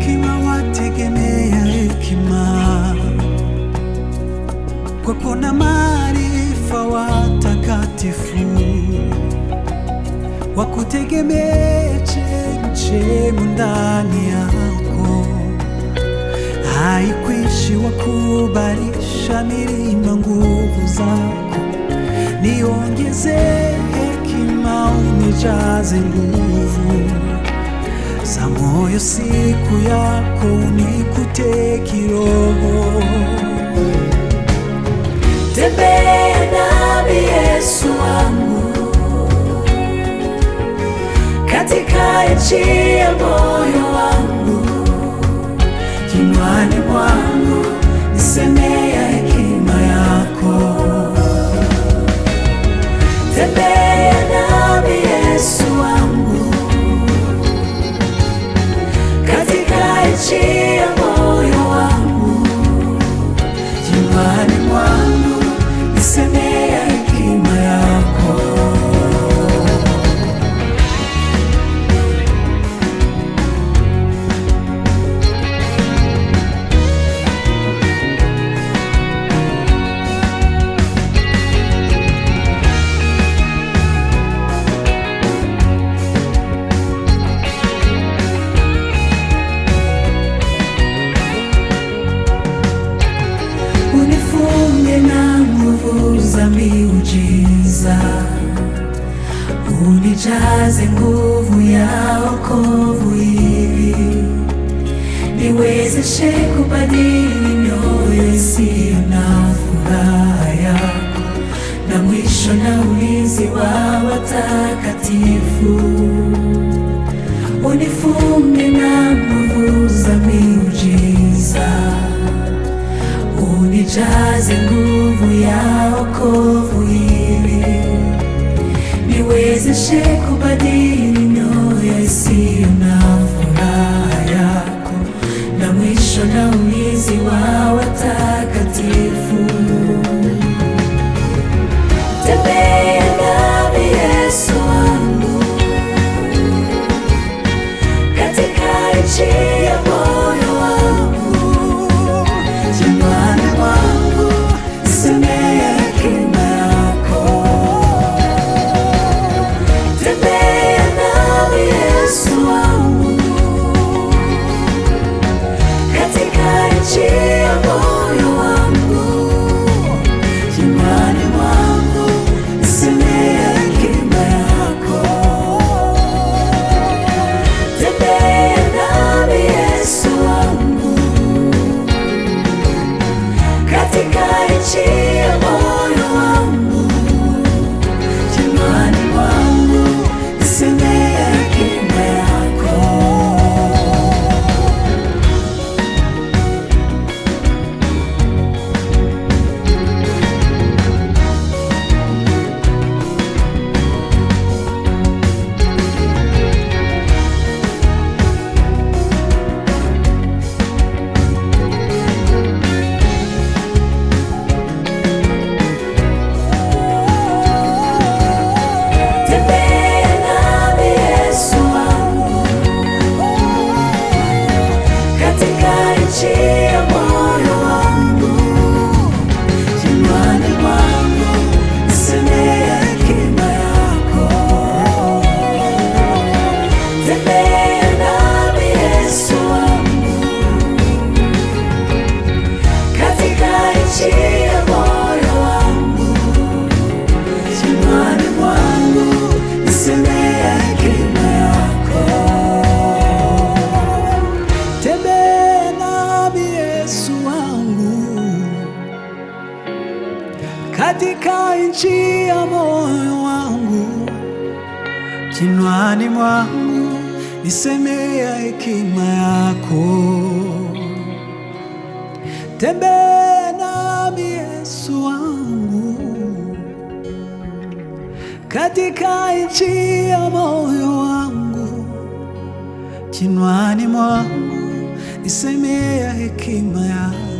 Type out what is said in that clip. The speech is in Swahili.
hekima, wategemea hekima. Kwako namaalifa, watakatifu wakutegemea chemchemu ndani yako. Haikwishi, wakubalisha milima nguvu zako. Niongeze hekima, unijaze nguvu za moyo siku yako, unikute kiroho. Tembea nami Yesu wangu, katika nchi ya moyo wangu. Kinywani mwangu nisemea hekima yako. Tembea nami Yesu wangu, katika nchi ya moyo wangu. Kinywani mwangu nisemea hekima yako. Unifunge na nguvu za miujiza, unijaze nguvu ya wokovu ili niwezeshe kubadili mioyo isiyo na furaha yako, na mwisho na ulinzi wa watakatifu. Unifunge na nguvu za miujiza, unijaze nguvu ya wokovu ili niwezeshe kubadili mioyo isiyo na furaha yako, na mwisho na ulinzi wa watakatifu. Tembea nami Yesu wangu, katika nchi ya moyo wangu. Kinywani mwangu nisemea hekima yako. Tembea nami Yesu wangu, katika nchi ya moyo wangu. Kinywani mwangu nisemea hekima yako. Tembea nami Yesu wangu, katika nchi ya moyo wangu. Kinywani mwangu nisemea hekima yako. Tembea nami Yesu wangu, katika nchi ya moyo wangu. Kinywani mwangu nisemea hekima yako. Tembea nami Yesu wangu, katika nchi ya moyo wangu. Kinywani mwangu nisemea hekima yako. Tembea nami Yesu wangu, katika nchi ya moyo wangu. Kinywani mwangu nisemea hekima yako. Tembea nami Yesu wangu, katika nchi ya moyo wangu. Kinywani mwangu nisemea hekima yako.